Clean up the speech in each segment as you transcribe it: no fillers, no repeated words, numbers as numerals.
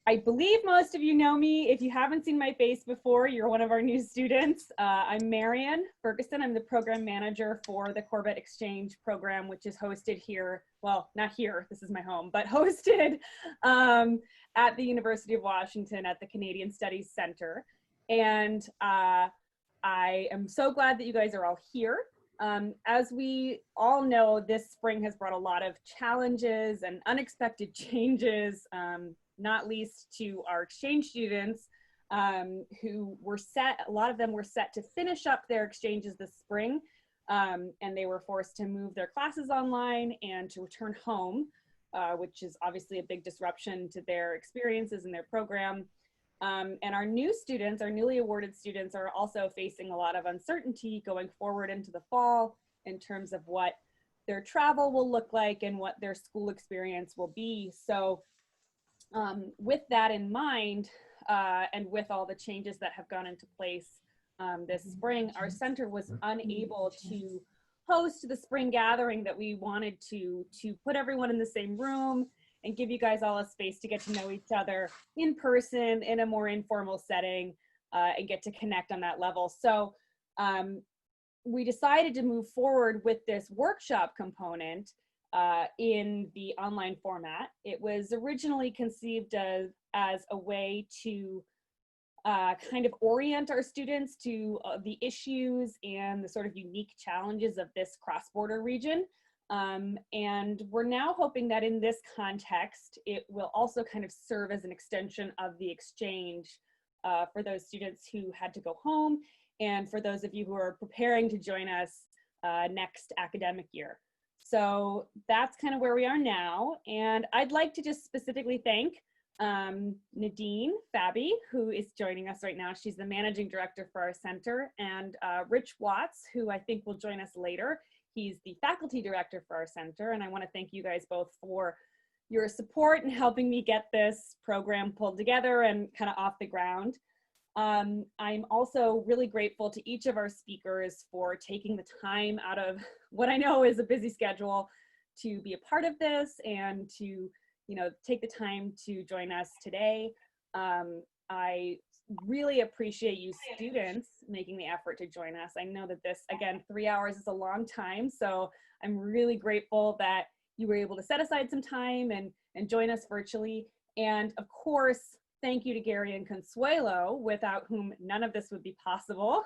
I believe most of you know me. If you haven't seen my face before, you're one of our new students. I'm Marian Ferguson. I'm the program manager for the Corbett Exchange program, which is hosted here, well, not here, this is my home, but hosted at the University of Washington at the Canadian Studies Center. And I am so glad that you guys are all here. As we all know, this spring has brought a lot of challenges and unexpected changes, not least to our exchange students who were a lot of them were set to finish up their exchanges this spring, and they were forced to move their classes online and to return home, which is obviously a big disruption to their experiences and their program. And our new students, our newly awarded students, are also facing a lot of uncertainty going forward into the fall in terms of what their travel will look like and what their school experience will be. So with that in mind, and with all the changes that have gone into place this spring, our center was unable to host the spring gathering that we wanted to put everyone in the same room and give you guys all a space to get to know each other in person in a more informal setting and get to connect on that level. So we decided to move forward with this workshop component in the online format. It was originally conceived as a way to kind of orient our students to the issues and the sort of unique challenges of this cross-border region. And we're now hoping that in this context, it will also kind of serve as an extension of the exchange for those students who had to go home and for those of you who are preparing to join us next academic year. So that's kind of where we are now. And I'd like to just specifically thank Nadine Fabi, who is joining us right now. She's the managing director for our center, and Rich Watts, who I think will join us later. He's the faculty director for our center. And I want to thank you guys both for your support in helping me get this program pulled together and kind of off the ground. I'm also really grateful to each of our speakers for taking the time out of what I know is a busy schedule to be a part of this and to, take the time to join us today. I really appreciate you students making the effort to join us. I know that this, again, 3 hours is a long time, so I'm really grateful that you were able to set aside some time and join us virtually. And of course, thank you to Gary and Consuelo, without whom none of this would be possible.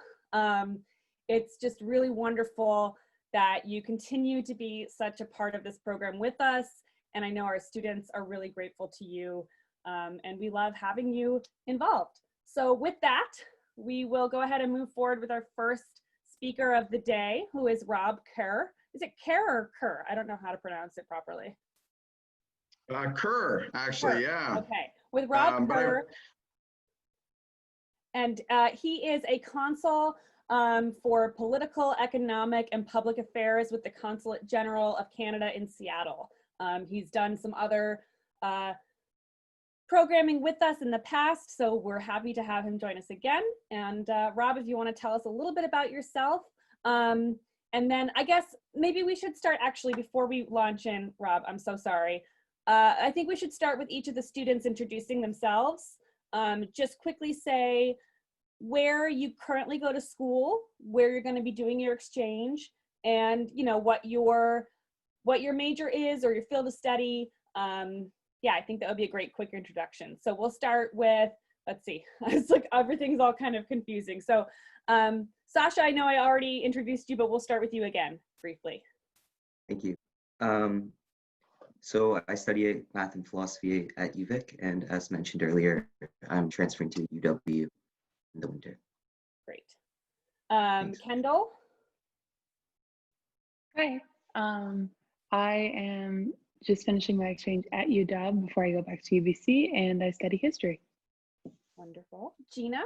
It's just really wonderful that you continue to be such a part of this program with us. And I know our students are really grateful to you, and we love having you involved. So with that, we will go ahead and move forward with our first speaker of the day, who is Rob Kerr. Is it Kerr or Kerr? I don't know how to pronounce it properly. Kerr, actually, Kerr. Yeah. Okay, with Rob Kerr. And he is a consul for political, economic, and public affairs with the Consulate General of Canada in Seattle. He's done some other programming with us in the past, so we're happy to have him join us again. And Rob, if you want to tell us a little bit about yourself, and then I guess maybe we should start actually before we launch in, Rob, I'm so sorry. I think we should start with each of the students introducing themselves. Just quickly say where you currently go to school, where you're going to be doing your exchange, and what your major is or your field of study. Yeah, I think that would be a great quick introduction. So we'll start with, let's see, it's like everything's all kind of confusing. So Sasha, I know I already introduced you, but we'll start with you again briefly. Thank you. So I study math and philosophy at UVic, and as mentioned earlier, I'm transferring to UW in the winter. Great. Kendall? Hi. I am just finishing my exchange at UW before I go back to UBC, and I study history. Wonderful. Gina?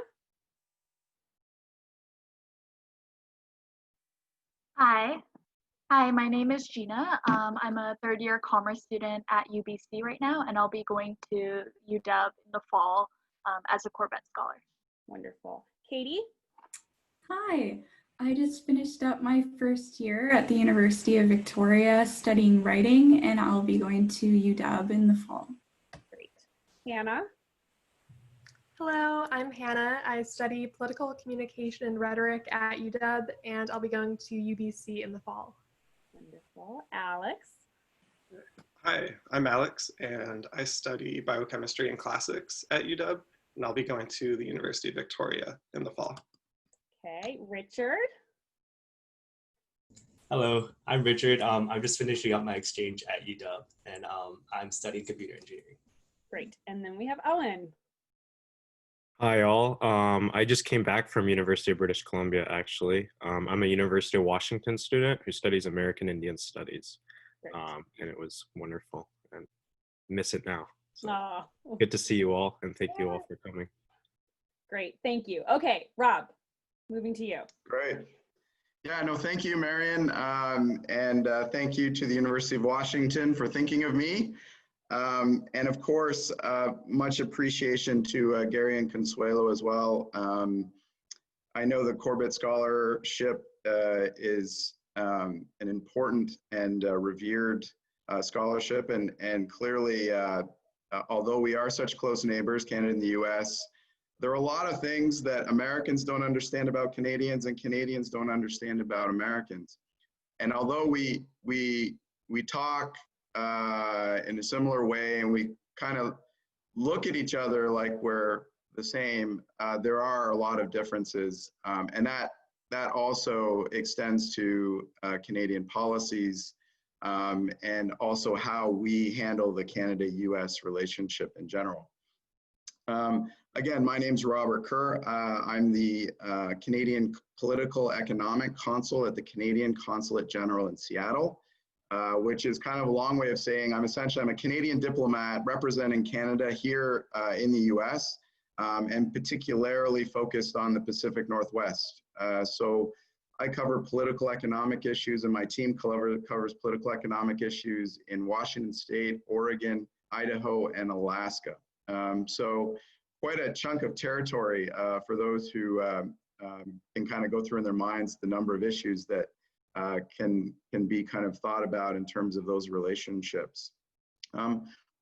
Hi, my name is Gina. I'm a third-year commerce student at UBC right now, and I'll be going to UW in the fall as a Corbett Scholar. Wonderful. Katie? Hi, I just finished up my first year at the University of Victoria studying writing, and I'll be going to UW in the fall. Great. Hannah? Hello, I'm Hannah. I study political communication and rhetoric at UW, and I'll be going to UBC in the fall. Wonderful. Alex? Hi, I'm Alex, and I study biochemistry and classics at UW, and I'll be going to the University of Victoria in the fall. Okay, Richard? Hello, I'm Richard. I'm just finishing up my exchange at UW, and I'm studying computer engineering. Great. And then we have Owen. Hi all. I just came back from University of British Columbia actually. I'm a University of Washington student who studies American Indian Studies. Great. And it was wonderful and miss it now. So Oh, good to see you all and thank you all for coming. great. Thank you. Okay, Rob, moving to you. Great. Yeah, no, thank you, Marion. And thank you to the University of Washington for thinking of me. And of course, much appreciation to Gary and Consuelo as well. I know the Corbett Scholarship is an important and revered scholarship. And clearly, although we are such close neighbors, Canada and the U.S., there are a lot of things that Americans don't understand about Canadians and Canadians don't understand about Americans. And although we talk in a similar way and we kind of look at each other like we're the same, there are a lot of differences. And that also extends to Canadian policies and also how we handle the Canada-U.S. relationship in general. Again, my name's Robert Kerr. I'm the Canadian Political Economic Consul at the Canadian Consulate General in Seattle, which is kind of a long way of saying I'm a Canadian diplomat representing Canada here in the U.S. And particularly focused on the Pacific Northwest. So I cover political economic issues and my team covers political economic issues in Washington State, Oregon, Idaho, and Alaska. So quite a chunk of territory for those who can kind of go through in their minds the number of issues that can be kind of thought about in terms of those relationships.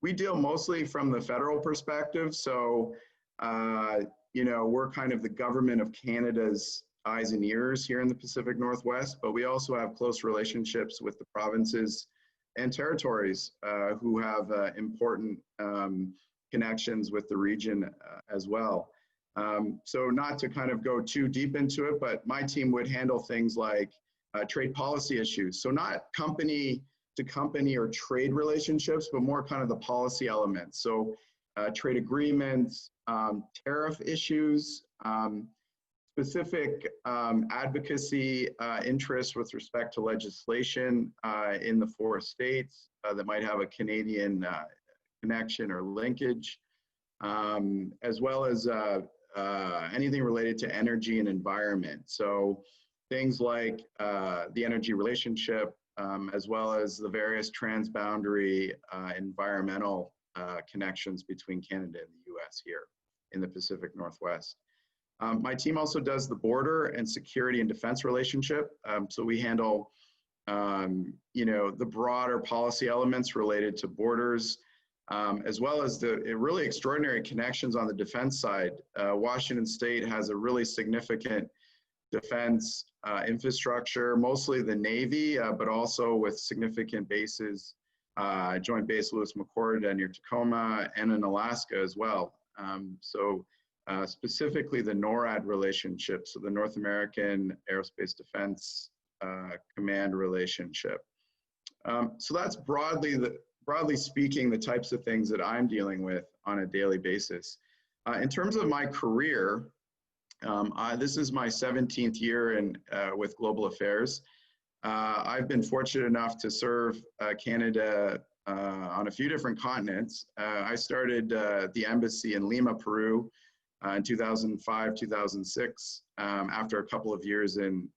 We deal mostly from the federal perspective. So, we're kind of the government of Canada's eyes and ears here in the Pacific Northwest, but we also have close relationships with the provinces and territories who have important connections with the region as well. So not to kind of go too deep into it, but my team would handle things like trade policy issues. So not company to company or trade relationships, but more kind of the policy elements. So trade agreements, tariff issues, specific advocacy interests with respect to legislation in the 4 states that might have a Canadian connection or linkage, as well as anything related to energy and environment. So things like the energy relationship, as well as the various transboundary environmental connections between Canada and the US here in the Pacific Northwest. My team also does the border and security and defense relationship. So we handle, the broader policy elements related to borders, as well as the really extraordinary connections on the defense side. Washington State has a really significant defense infrastructure, mostly the Navy, but also with significant bases, Joint Base Lewis-McChord near Tacoma and in Alaska as well. Specifically the NORAD relationship, so the North American Aerospace Defense Command relationship. So that's broadly speaking, the types of things that I'm dealing with on a daily basis. In terms of my career, this is my 17th year with Global Affairs. I've been fortunate enough to serve Canada on a few different continents. I started the embassy in Lima, Peru in 2005, 2006, after a couple of years in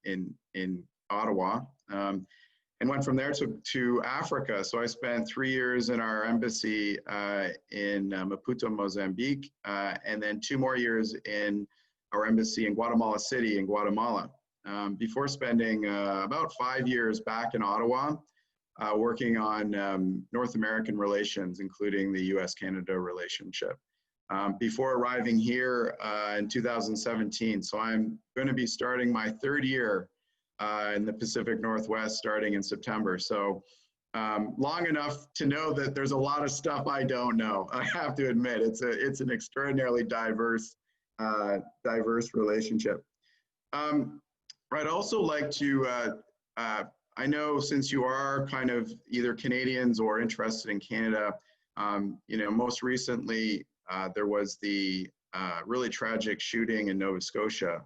Ottawa. And went from there to Africa. So I spent 3 years in our embassy in Maputo, Mozambique, and then 2 more years in our embassy in Guatemala City in Guatemala, before spending about 5 years back in Ottawa, working on North American relations, including the US-Canada relationship. before arriving here in 2017. So I'm going to be starting my third year in the Pacific Northwest starting in September. So long enough to know that there's a lot of stuff I don't know. I have to admit, it's an extraordinarily diverse relationship. I'd also like to, I know since you are kind of either Canadians or interested in Canada, you know, most recently there was the really tragic shooting in Nova Scotia.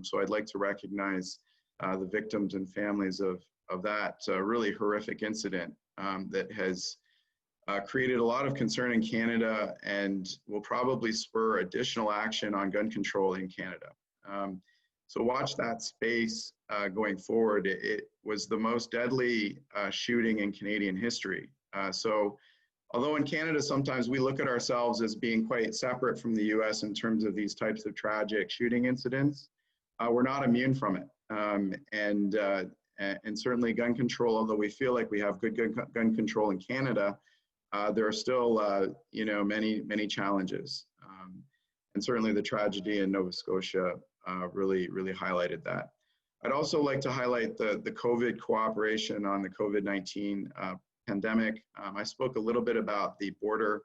So I'd like to recognize the victims and families of that really horrific incident that has created a lot of concern in Canada and will probably spur additional action on gun control in Canada. So watch that space going forward. It was the most deadly shooting in Canadian history. So although in Canada, sometimes we look at ourselves as being quite separate from the US in terms of these types of tragic shooting incidents, we're not immune from it. And certainly gun control, although we feel like we have good gun control in Canada, there are still, you know, many challenges. And certainly the tragedy in Nova Scotia really highlighted that. I'd also like to highlight the COVID cooperation on the COVID-19 pandemic. I spoke a little bit about the border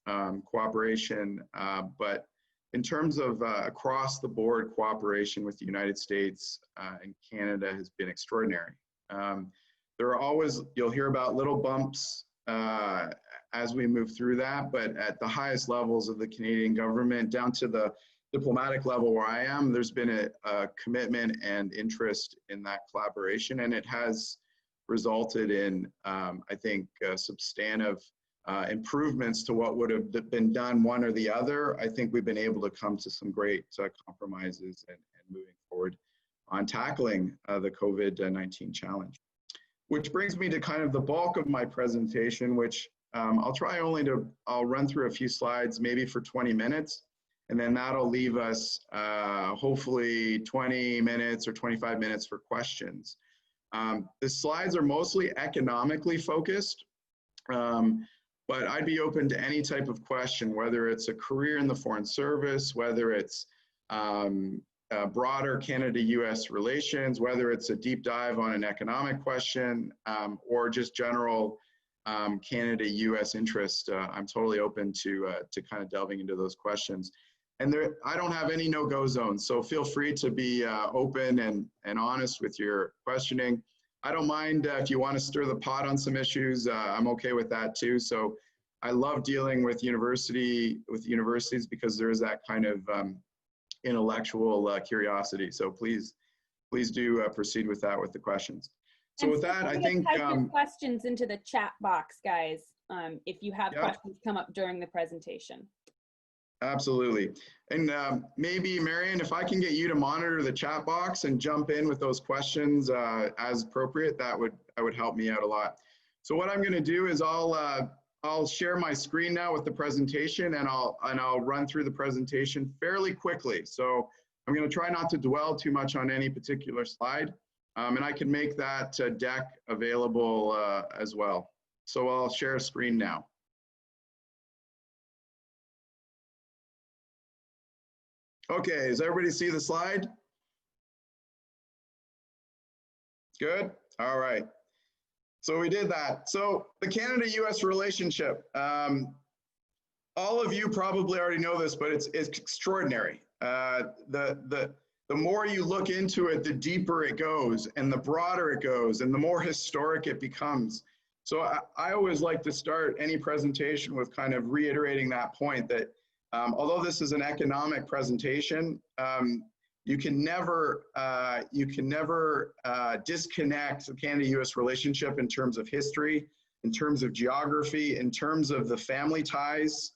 cooperation, but in terms of across the board cooperation with the United States and Canada has been extraordinary. There are always, you'll hear about little bumps as we move through that, but at the highest levels of the Canadian government, down to the diplomatic level where I am, there's been a commitment and interest in that collaboration, and it has resulted in, I think, substantive improvements to what would have been done one or the other. I think we've been able to come to some great compromises and moving forward on tackling the COVID-19 challenge. Which brings me to kind of the bulk of my presentation, which I'll try I'll run through a few slides, maybe for 20 minutes, and then that'll leave us hopefully 20 minutes or 25 minutes for questions. The slides are mostly economically focused, but I'd be open to any type of question, whether it's a career in the Foreign Service, whether it's broader Canada-U.S. relations, whether it's a deep dive on an economic question, or just general Canada-U.S. interest. I'm totally open to kind of delving into those questions. And I don't have any no-go zones, so feel free to be open and honest with your questioning. I don't mind if you want to stir the pot on some issues. I'm okay with that too. So I love dealing with universities because there is that kind of intellectual curiosity. So please do proceed with that with the questions. So with that, I think type your questions into the chat box, guys. If you have questions come up during the presentation. Absolutely. And maybe, Marion, if I can get you to monitor the chat box and jump in with those questions as appropriate, that would help me out a lot. So what I'm going to do is I'll share my screen now with the presentation, and I'll run through the presentation fairly quickly. So I'm going to try not to dwell too much on any particular slide, and I can make that deck available as well. So I'll share a screen now. Okay, does everybody see the slide? Good, all right. So we did that. So the Canada-U.S. relationship, all of you probably already know this, but it's extraordinary. The more you look into it, the deeper it goes and the broader it goes and the more historic it becomes. So I always like to start any presentation with kind of reiterating that point that although this is an economic presentation, you can never disconnect the Canada-U.S. relationship in terms of history, in terms of geography, in terms of the family ties.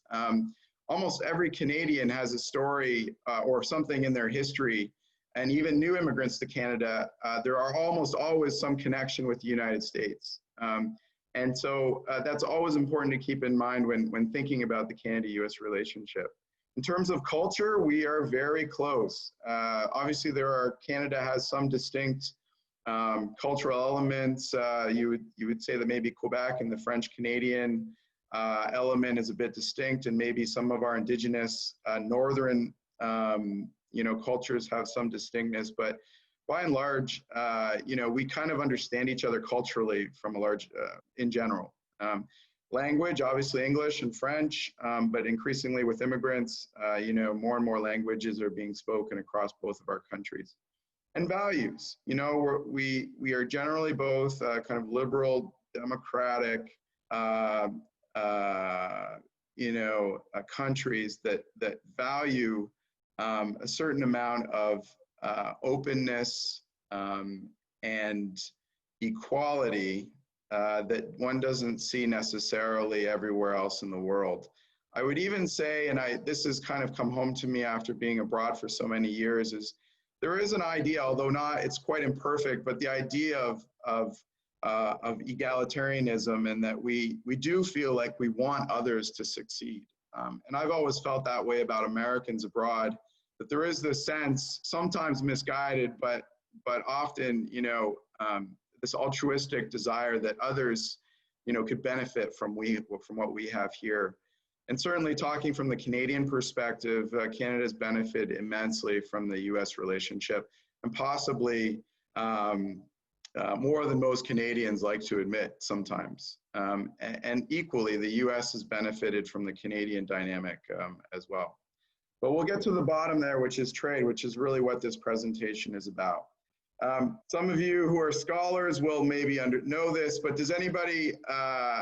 Almost every Canadian has a story or something in their history, and even new immigrants to Canada, there are almost always some connection with the United States. And so that's always important to keep in mind when thinking about the Canada-U.S. relationship. In terms of culture, we are very close. Obviously, Canada has some distinct cultural elements. You would say that maybe Quebec and the French Canadian element is a bit distinct, and maybe some of our indigenous northern cultures have some distinctness, but by and large, we kind of understand each other culturally from a large, in general. Language, obviously English and French, but increasingly with immigrants, more and more languages are being spoken across both of our countries. And values, we are generally both kind of liberal, democratic, countries that value a certain amount of openness and equality that one doesn't see necessarily everywhere else in the world. I would even say, and this has kind of come home to me after being abroad for so many years, is there is an idea, although it's quite imperfect, but the idea of egalitarianism, and that we do feel like we want others to succeed. And I've always felt that way about Americans abroad, that there is this sense, sometimes misguided, but often, this altruistic desire that others, could benefit from what we have here. And certainly talking from the Canadian perspective, Canada's benefited immensely from the U.S. relationship, and possibly more than most Canadians like to admit sometimes. And equally, the U.S. has benefited from the Canadian dynamic as well. But we'll get to the bottom there, which is trade, which is really what this presentation is about. Some of you who are scholars will maybe know this, but does anybody,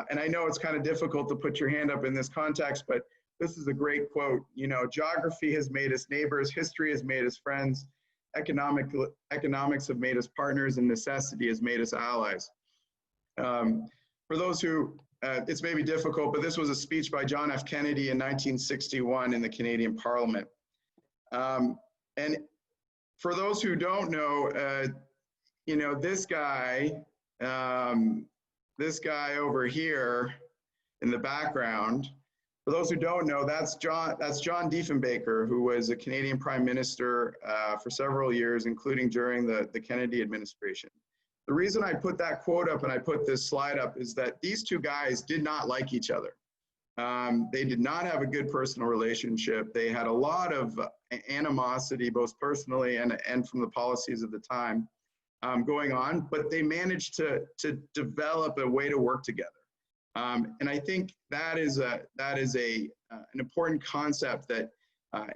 and I know it's kind of difficult to put your hand up in this context, but this is a great quote, geography has made us neighbors, history has made us friends, economics have made us partners, and necessity has made us allies. For those who, it's maybe difficult, but this was a speech by John F. Kennedy in 1961 in the Canadian Parliament. And for those who don't know, this guy over here in the background, for those who don't know, that's John Diefenbaker, who was a Canadian Prime Minister for several years, including during the Kennedy administration. The reason I put that quote up and I put this slide up is that these two guys did not like each other. They did not have a good personal relationship. They had a lot of animosity, both personally and from the policies of the time going on, but they managed to develop a way to work together. And I think that is an important concept that,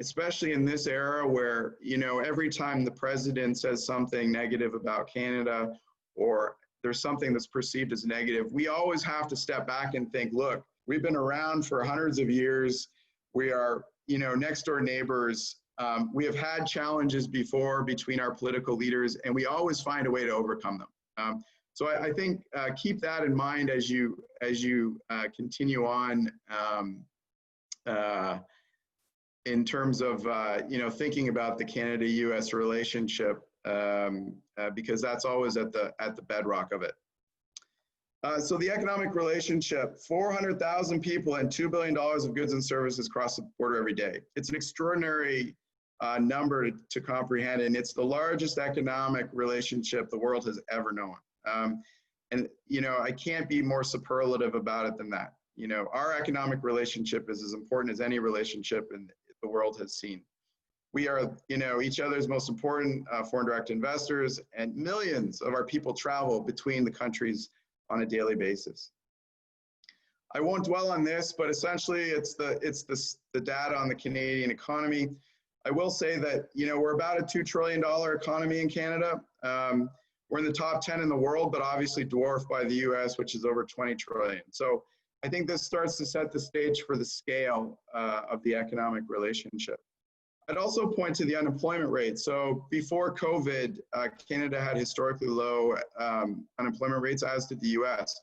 especially in this era where, every time the president says something negative about Canada, or there's something that's perceived as negative, we always have to step back and think, look, we've been around for hundreds of years. We are, next door neighbors. We have had challenges before between our political leaders, and we always find a way to overcome them. So I think keep that in mind as you continue on in terms of thinking about the Canada-U.S. relationship, because that's always at the bedrock of it. So the economic relationship, 400,000 people and $2 billion of goods and services cross the border every day. It's an extraordinary number to comprehend, and it's the largest economic relationship the world has ever known. And I can't be more superlative about it than that. Our economic relationship is as important as any relationship in the world has seen. We are, each other's most important foreign direct investors, and millions of our people travel between the countries on a daily basis. I won't dwell on this, but essentially it's the data on the Canadian economy. I will say that, we're about a $2 trillion economy in Canada. We're in the top 10 in the world, but obviously dwarfed by the US, which is over 20 trillion. So I think this starts to set the stage for the scale of the economic relationship. I'd also point to the unemployment rate. So before COVID, Canada had historically low unemployment rates, as did the US.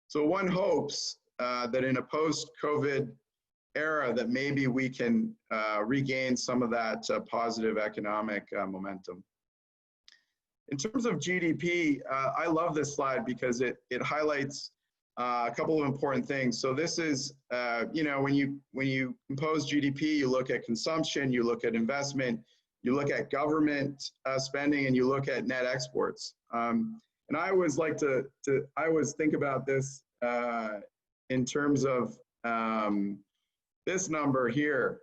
So one hopes that in a post-COVID era that maybe we can regain some of that positive economic momentum. In terms of GDP, I love this slide because it highlights a couple of important things. So this is, when you compose GDP, you look at consumption, you look at investment, you look at government spending, and you look at net exports. And I always like I always think about this in terms of this number here,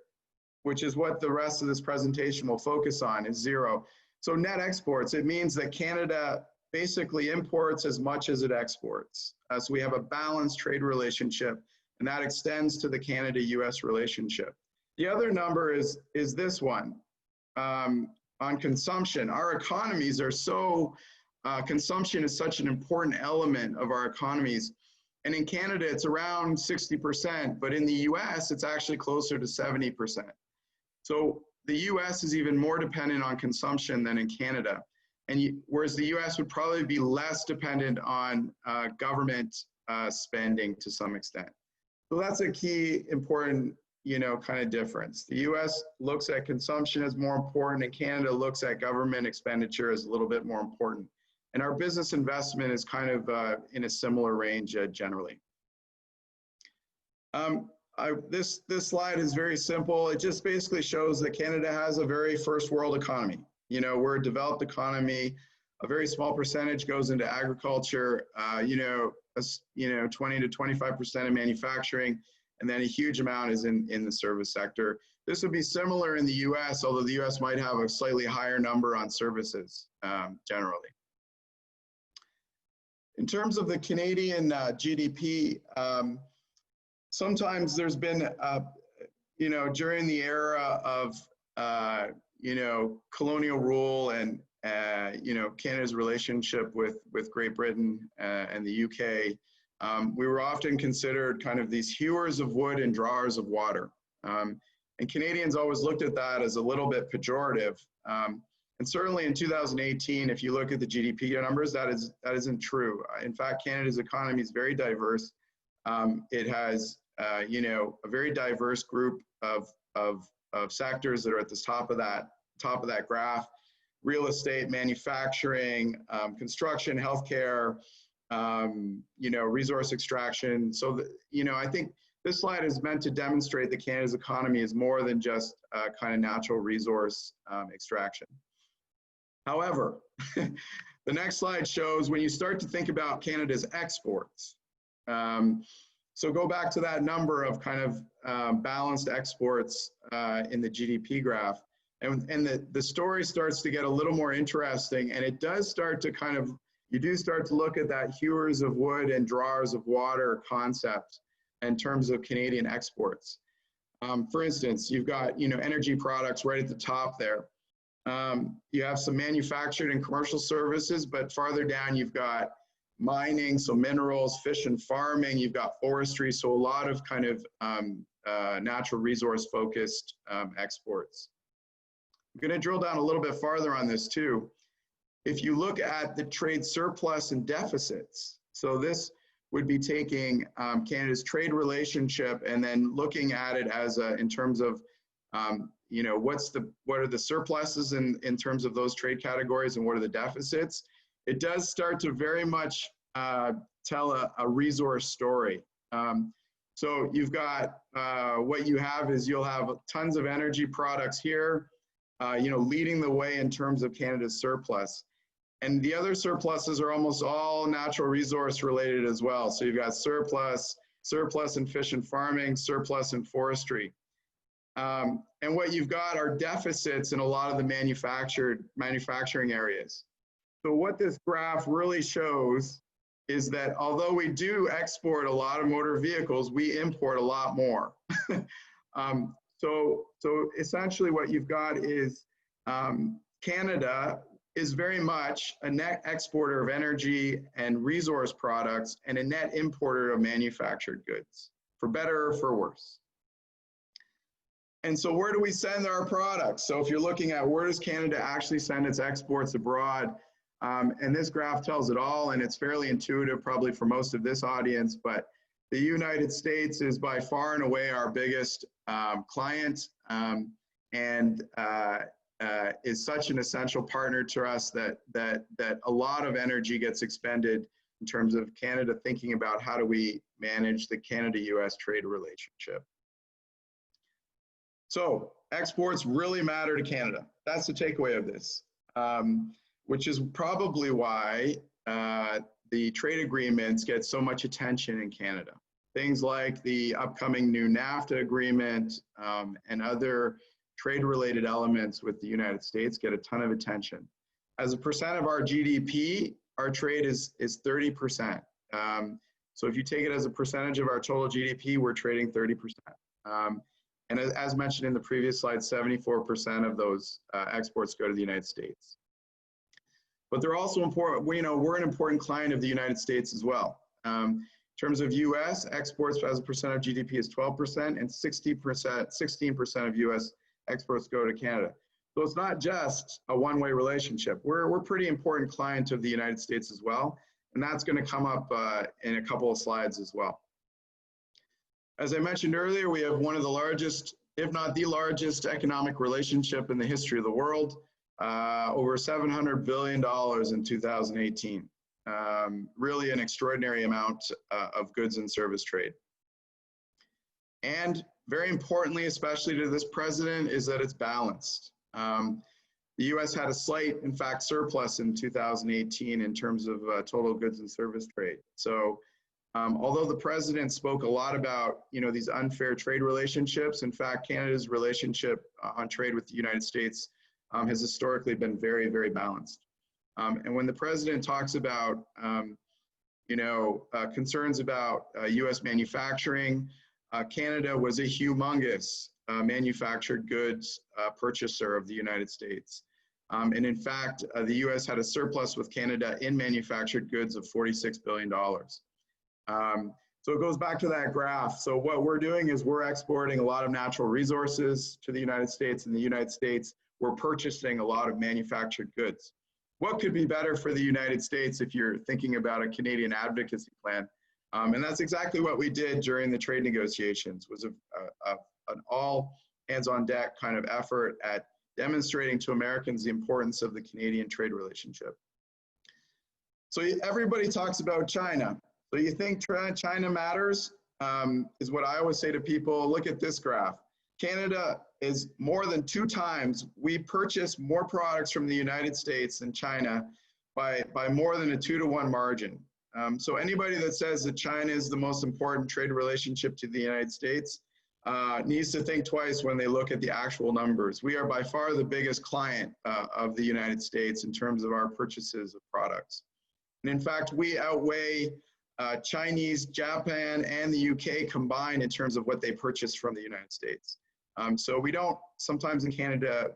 which is what the rest of this presentation will focus on, is 0. So net exports, it means that Canada basically imports as much as it exports. So we have a balanced trade relationship, and that extends to the Canada-U.S. relationship. The other number is this one, on consumption. Our economies are so, consumption is such an important element of our economies. And in Canada, it's around 60%, but in the US, it's actually closer to 70%. So the US is even more dependent on consumption than in Canada. And whereas the US would probably be less dependent on government spending to some extent. So that's a key important, kind of difference. The US looks at consumption as more important, and Canada looks at government expenditure as a little bit more important. And our business investment is kind of in a similar range generally. This slide is very simple. It just basically shows that Canada has a very first world economy. We're a developed economy. A very small percentage goes into agriculture, 20 to 25% in manufacturing, and then a huge amount is in the service sector. This would be similar in the US, although the US might have a slightly higher number on services generally. In terms of the Canadian GDP, sometimes there's been, during the era of, colonial rule and, Canada's relationship with Great Britain and the UK, we were often considered kind of these hewers of wood and drawers of water. And Canadians always looked at that as a little bit pejorative. And certainly in 2018, if you look at the GDP numbers, that isn't true. In fact, Canada's economy is very diverse. It has, a very diverse group of sectors that are at the top of that graph: real estate, manufacturing, construction, healthcare, resource extraction. So, I think this slide is meant to demonstrate that Canada's economy is more than just kind of natural resource extraction. However, the next slide shows when you start to think about Canada's exports. So go back to that number of kind of balanced exports in the GDP graph. And the story starts to get a little more interesting, and it does start to kind of, you do start to look at that hewers of wood and drawers of water concept in terms of Canadian exports. For instance, you've got, energy products right at the top there. You have some manufactured and commercial services, but farther down you've got mining, so minerals, fish and farming, you've got forestry, so a lot of kind of natural resource focused exports. I'm going to drill down a little bit farther on this too. If you look at the trade surplus and deficits, so this would be taking Canada's trade relationship and then looking at it as in terms of what are the surpluses in terms of those trade categories and what are the deficits. It does start to very much tell a resource story. So you've got, what you have is you'll have tons of energy products here, leading the way in terms of Canada's surplus. And the other surpluses are almost all natural resource related as well. So you've got surplus in fish and farming, surplus in forestry. And what you've got are deficits in a lot of the manufacturing areas. So what this graph really shows is that although we do export a lot of motor vehicles, we import a lot more. So essentially what you've got is Canada is very much a net exporter of energy and resource products and a net importer of manufactured goods, for better or for worse. And so where do we send our products? So if you're looking at where does Canada actually send its exports abroad, and this graph tells it all, and it's fairly intuitive probably for most of this audience, but the United States is by far and away our biggest client, and is such an essential partner to us that a lot of energy gets expended in terms of Canada thinking about how do we manage the Canada-U.S. trade relationship. So exports really matter to Canada. That's the takeaway of this, which is probably why the trade agreements get so much attention in Canada. things like the upcoming new NAFTA agreement and other trade-related elements with the United States get a ton of attention. As a percent of our GDP, our trade is 30%. So if you take it as a percentage of our total GDP, we're trading 30%. And as mentioned in the previous slide, 74% of those exports go to the United States. But they're also important, we're an important client of the United States as well. In terms of US, exports as a percent of GDP is 12% and 16% of US exports go to Canada. So it's not just a one-way relationship. We're a pretty important client of the United States as well. And that's going to come up in a couple of slides as well. As I mentioned earlier, we have one of the largest, if not the largest, economic relationship in the history of the world, over $700 billion in 2018. Really an extraordinary amount of goods and service trade. And very importantly, especially to this president, is that it's balanced. The US had a slight, in fact, surplus in 2018 in terms of total goods and service trade. So although the president spoke a lot about these unfair trade relationships, in fact, Canada's relationship on trade with the United States has historically been very, very balanced. And when the president talks about concerns about US manufacturing, Canada was a humongous manufactured goods purchaser of the United States. And in fact, the US had a surplus with Canada in manufactured goods of $46 billion. So it goes back to that graph. So what we're doing is we're exporting a lot of natural resources to the United States. In the United States, we're purchasing a lot of manufactured goods. What could be better for the United States if you're thinking about a Canadian advocacy plan? And that's exactly what we did during the trade negotiations, was an all hands on deck kind of effort at demonstrating to Americans the importance of the Canadian trade relationship. So everybody talks about China. So you think China matters? Is what I always say to people. Look at this graph. Canada is more than 2 times. We purchase more products from the United States than China by more than a 2-to-1 margin. So anybody that says that China is the most important trade relationship to the United States needs to think twice when they look at the actual numbers. We are by far the biggest client of the United States in terms of our purchases of products. And in fact, we outweigh Chinese, Japan, and the UK combined in terms of what they purchase from the United States. So we don't sometimes in Canada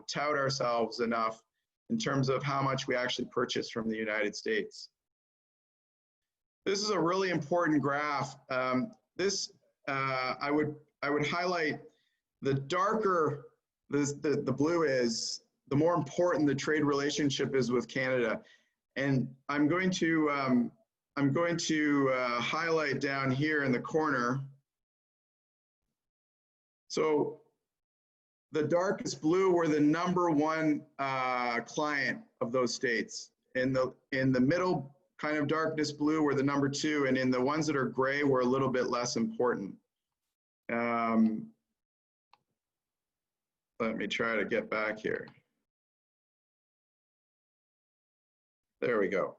tout ourselves enough in terms of how much we actually purchase from the United States. This is a really important graph. I would highlight the darker the blue is, the more important the trade relationship is with Canada. And I'm going to highlight down here in the corner. So the darkest blue, we're the #1 client of those states. In the middle kind of darkness blue, we're the #2, and in the ones that are gray, we're a little bit less important. Let me try to get back here. There we go.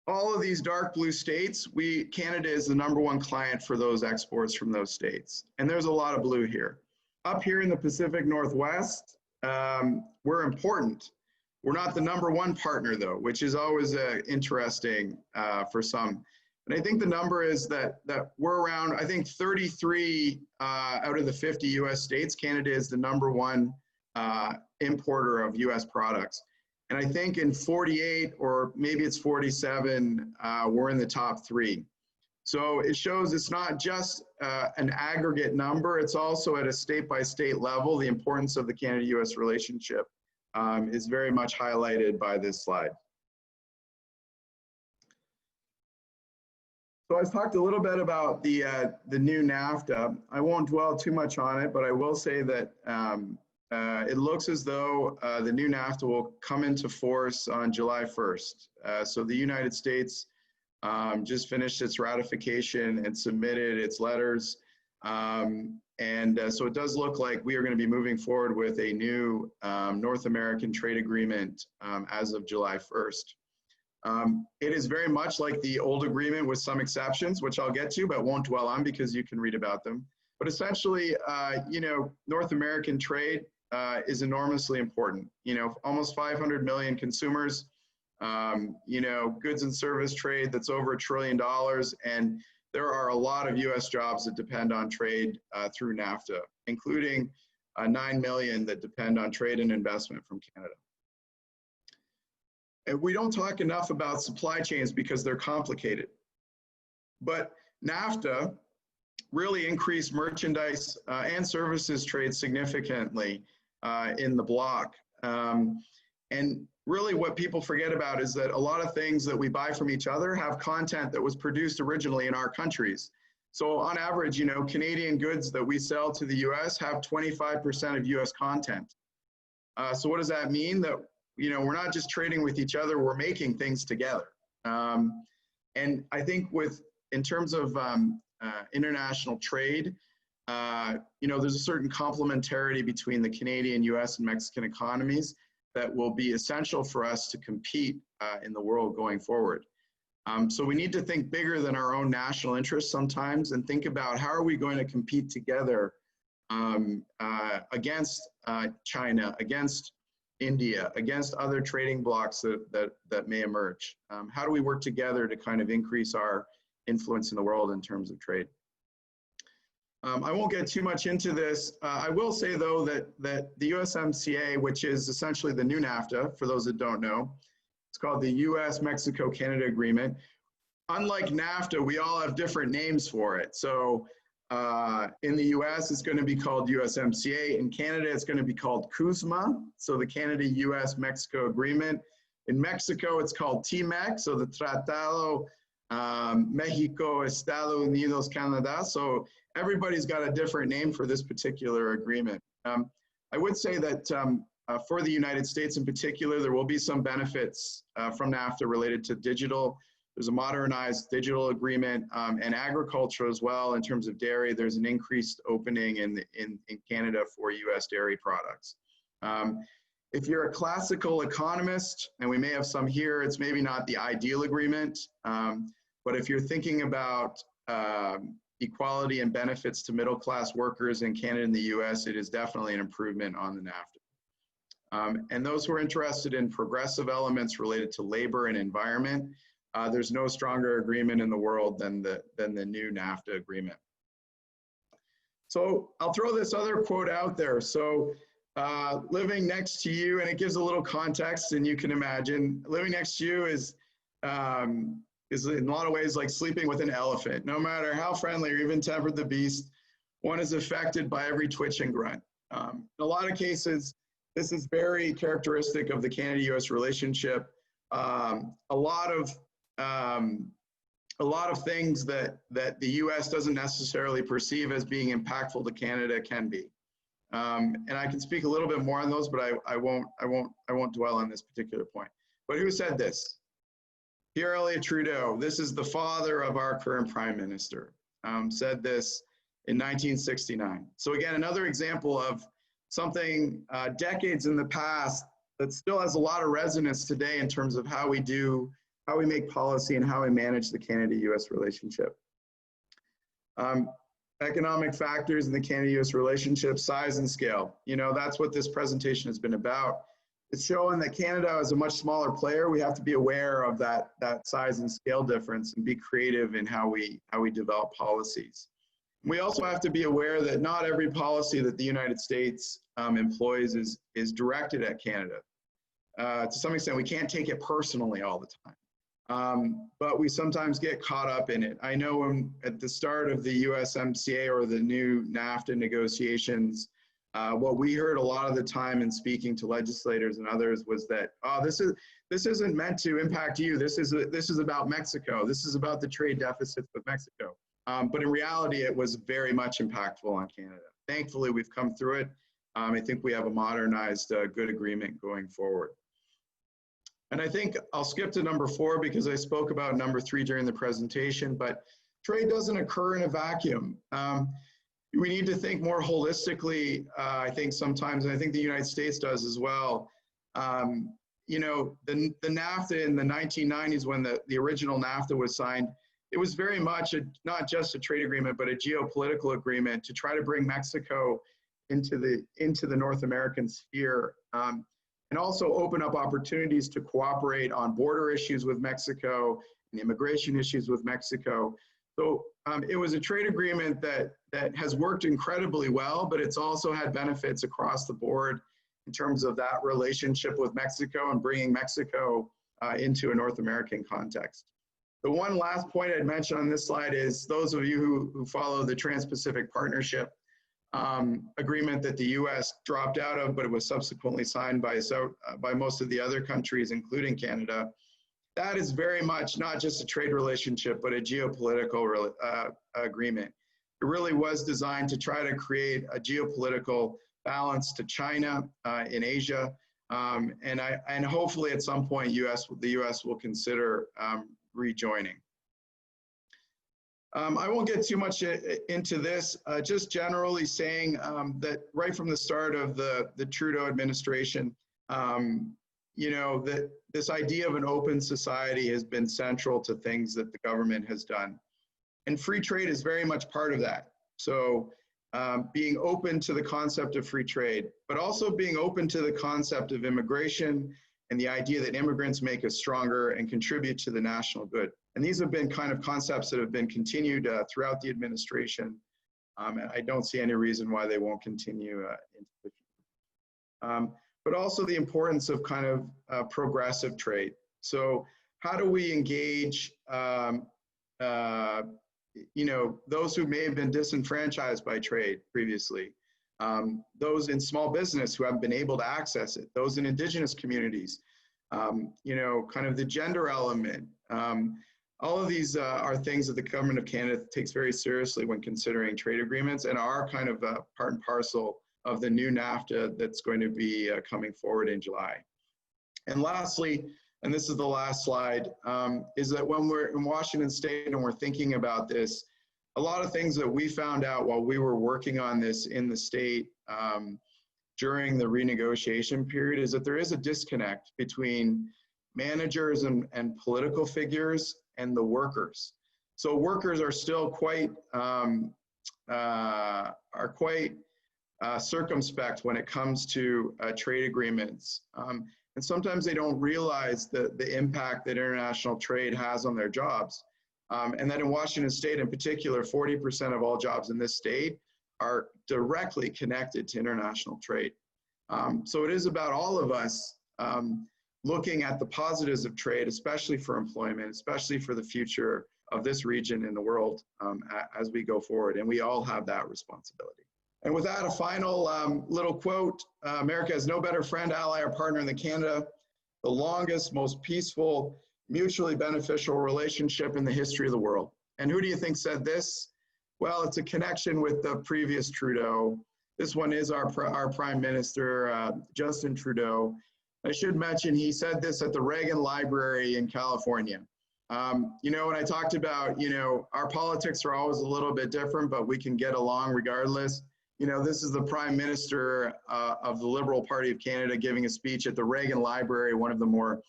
All of these dark blue states, Canada is the #1 client for those exports from those states. And there's a lot of blue here. Up here in the Pacific Northwest, we're important. We're not the #1 partner though, which is always interesting for some. And I think the number is that we're around, I think 33 out of the 50 US states, Canada is the #1 importer of US products. And I think in 48 or maybe it's 47, we're in the top 3. So it shows it's not just an aggregate number, it's also at a state-by-state level. The importance of the Canada-U.S. relationship is very much highlighted by this slide. So I've talked a little bit about the new NAFTA. I won't dwell too much on it, but I will say that it looks as though the new NAFTA will come into force on July 1st. So the United States just finished its ratification and submitted its letters. So it does look like we are going to be moving forward with a new North American trade agreement as of July 1st. It is very much like the old agreement with some exceptions, which I'll get to, but won't dwell on because you can read about them. But essentially, you know, North American trade is enormously important. You know, almost 500 million consumers, you know, goods and service trade that's over $1 trillion. And there are a lot of US jobs that depend on trade through NAFTA, including 9 million that depend on trade and investment from Canada. And we don't talk enough about supply chains because they're complicated. But NAFTA really increased merchandise and services trade significantly in the bloc. And really what people forget about is that a lot of things that we buy from each other have content that was produced originally in our countries. So on average, you know, Canadian goods that we sell to the US have 25% of US content. So what does that mean? That, you know, we're not just trading with each other, we're making things together. And I think in terms of international trade, you know, there's a certain complementarity between the Canadian, US, and Mexican economies that will be essential for us to compete in the world going forward. So we need to think bigger than our own national interests sometimes and think about how are we going to compete together against China, against India, against other trading blocs that may emerge. How do we work together to kind of increase our influence in the world in terms of trade? I won't get too much into this. I will say, though, that the USMCA, which is essentially the new NAFTA, for those that don't know, it's called the US-Mexico-Canada Agreement. Unlike NAFTA, we all have different names for it. So in the US, it's going to be called USMCA. In Canada, it's going to be called CUSMA, so the Canada-U.S.-Mexico Agreement. In Mexico, it's called TMEC, so the Tratado Mexico, Estados Unidos, Canada. So everybody's got a different name for this particular agreement. I would say that for the United States in particular, there will be some benefits from NAFTA related to digital. There's a modernized digital agreement and agriculture as well in terms of dairy. There's an increased opening in Canada for US dairy products. If you're a classical economist, and we may have some here, it's maybe not the ideal agreement, but if you're thinking about equality and benefits to middle-class workers in Canada and the US, it is definitely an improvement on the NAFTA. And those who are interested in progressive elements related to labor and environment, there's no stronger agreement in the world than the new NAFTA agreement. So I'll throw this other quote out there. So living next to you, and it gives a little context, and you can imagine, living next to you is in a lot of ways like sleeping with an elephant. No matter how friendly or even tempered the beast, one is affected by every twitch and grunt. In a lot of cases, this is very characteristic of the Canada-U.S. relationship. A lot of things that the U.S. doesn't necessarily perceive as being impactful to Canada can be. And I can speak a little bit more on those, but I won't dwell on this particular point. But who said this? Pierre Elliot Trudeau. This is the father of our current prime minister. Said this in 1969. So again, another example of something decades in the past that still has a lot of resonance today in terms of how we make policy and how we manage the Canada-U.S. relationship. Economic factors in the Canada-U.S. relationship, size and scale. You know, that's what this presentation has been about. It's showing that Canada is a much smaller player. We have to be aware of that size and scale difference and be creative in how we develop policies. We also have to be aware that not every policy that the United States employs is directed at Canada. To some extent, we can't take it personally all the time. But we sometimes get caught up in it. I know at the start of the USMCA or the new NAFTA negotiations, what we heard a lot of the time in speaking to legislators and others was that, oh, this isn't meant to impact you. This is about Mexico. This is about the trade deficits with Mexico. But in reality, it was very much impactful on Canada. Thankfully, we've come through it. I think we have a modernized, good agreement going forward. And I think I'll skip to number 4 because I spoke about number 3 during the presentation, but trade doesn't occur in a vacuum. We need to think more holistically, I think sometimes, and I think the United States does as well. you know, the NAFTA in the 1990s, when the original NAFTA was signed, it was very much not just a trade agreement, but a geopolitical agreement to try to bring Mexico into the North American sphere, and also open up opportunities to cooperate on border issues with Mexico and immigration issues with Mexico. So it was a trade agreement that has worked incredibly well, but it's also had benefits across the board in terms of that relationship with Mexico and bringing Mexico into a North American context. The one last point I'd mention on this slide is those of you who follow the Trans-Pacific Partnership agreement that the U.S. dropped out of, but it was subsequently signed by most of the other countries, including Canada. That is very much not just a trade relationship, but a geopolitical agreement. It really was designed to try to create a geopolitical balance to China in Asia, and hopefully at some point the U.S. will consider rejoining. I won't get too much into this, just generally saying that right from the start of the Trudeau administration, you know, that this idea of an open society has been central to things that the government has done. And free trade is very much part of that. So being open to the concept of free trade, but also being open to the concept of immigration and the idea that immigrants make us stronger and contribute to the national good. And these have been kind of concepts that have been continued throughout the administration. And I don't see any reason why they won't continue into the future. But also the importance of kind of progressive trade. So how do we engage, you know, those who may have been disenfranchised by trade previously, those in small business who haven't been able to access it, those in Indigenous communities, you know, kind of the gender element. All of these are things that the Government of Canada takes very seriously when considering trade agreements and are kind of part and parcel of the new NAFTA that's going to be coming forward in July. And lastly, and this is the last slide, is that when we're in Washington State and we're thinking about this, a lot of things that we found out while we were working on this in the state during the renegotiation period is that there is a disconnect between managers and political figures and the workers. So workers are still quite circumspect when it comes to trade agreements. And sometimes they don't realize the impact that international trade has on their jobs. And that in Washington State in particular, 40% of all jobs in this state are directly connected to international trade. So it is about all of us looking at the positives of trade, especially for employment, especially for the future of this region in the world as we go forward. And we all have that responsibility. And with that, a final little quote, America has no better friend, ally, or partner than Canada, the longest, most peaceful, mutually beneficial relationship in the history of the world. And who do you think said this? Well, it's a connection with the previous Trudeau. This one is our Prime Minister, Justin Trudeau. I should mention he said this at the Reagan Library in California. You know, when I talked about, you know, our politics are always a little bit different, but we can get along regardless. You know, this is the Prime Minister of the Liberal Party of Canada giving a speech at the Reagan Library, one of the more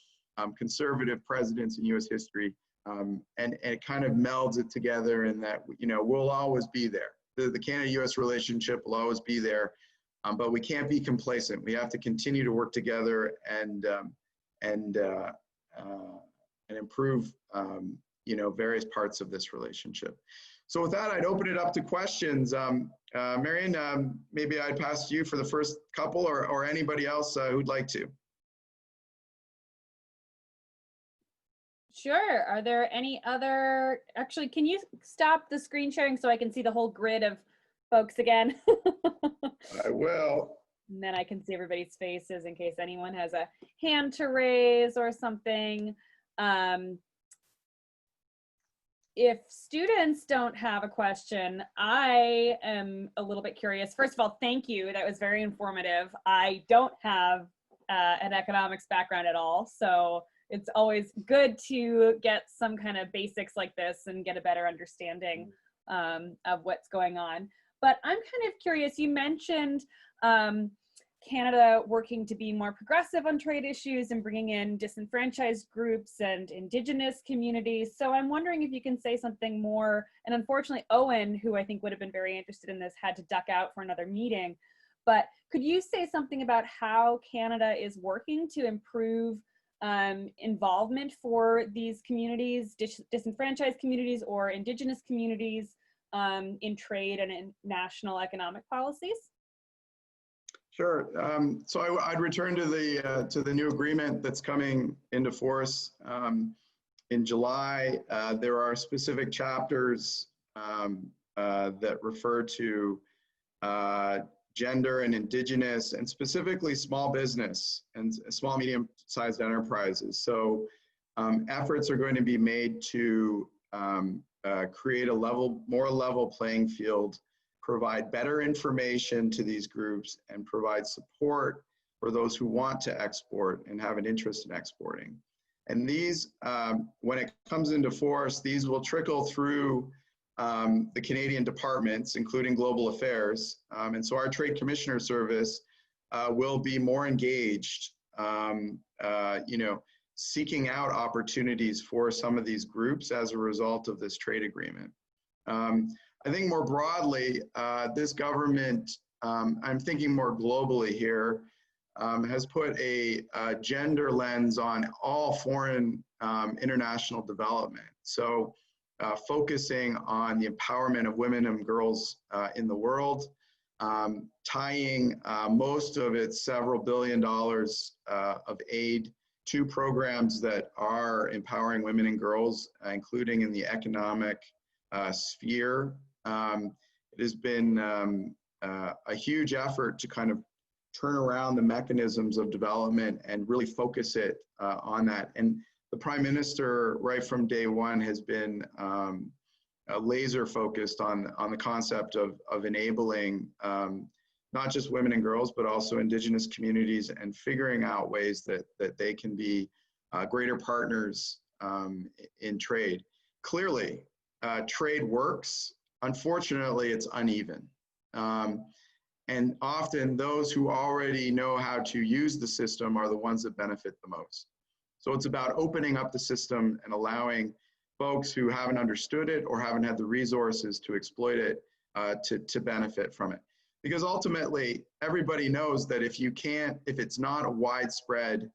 conservative presidents in U.S. history. And it kind of melds it together in that, you know, we'll always be there. The Canada-U.S. relationship will always be there, but we can't be complacent. We have to continue to work together and improve, you know, various parts of this relationship. So with that, I'd open it up to questions. Marion, maybe I'd pass to you for the first couple or anybody else who'd like to. Sure. Are there any other, actually, can you stop the screen sharing so I can see the whole grid of folks again? I will. And then I can see everybody's faces in case anyone has a hand to raise or something. If students don't have a question, I am a little bit curious. First of all, thank you. That was very informative. I don't have an economics background at all, so it's always good to get some kind of basics like this and get a better understanding of what's going on. But I'm kind of curious, you mentioned Canada working to be more progressive on trade issues and bringing in disenfranchised groups and Indigenous communities. So I'm wondering if you can say something more. And unfortunately, Owen, who I think would have been very interested in this, had to duck out for another meeting. But could you say something about how Canada is working to improve involvement for these communities, disenfranchised communities or Indigenous communities in trade and in national economic policies? Sure. So I'd return to the new agreement that's coming into force in July. There are specific chapters that refer to gender and Indigenous, and specifically small business and small medium-sized enterprises. So efforts are going to be made to create a more level playing field, provide better information to these groups, and provide support for those who want to export and have an interest in exporting. And these, when it comes into force, these will trickle through the Canadian departments, including global affairs. And so our Trade Commissioner Service will be more engaged, seeking out opportunities for some of these groups as a result of this trade agreement. I think more broadly, this government, I'm thinking more globally here, has put a gender lens on all foreign international development. So focusing on the empowerment of women and girls in the world, tying most of its several $billion of aid to programs that are empowering women and girls, including in the economic sphere. It has been a huge effort to kind of turn around the mechanisms of development and really focus it on that. And the Prime Minister, right from day one, has been laser focused on the concept of enabling not just women and girls, but also Indigenous communities, and figuring out ways that they can be greater partners in trade. Clearly, trade works. Unfortunately, it's uneven. And often those who already know how to use the system are the ones that benefit the most. So it's about opening up the system and allowing folks who haven't understood it or haven't had the resources to exploit it to benefit from it. Because ultimately, everybody knows that if it's not a widespread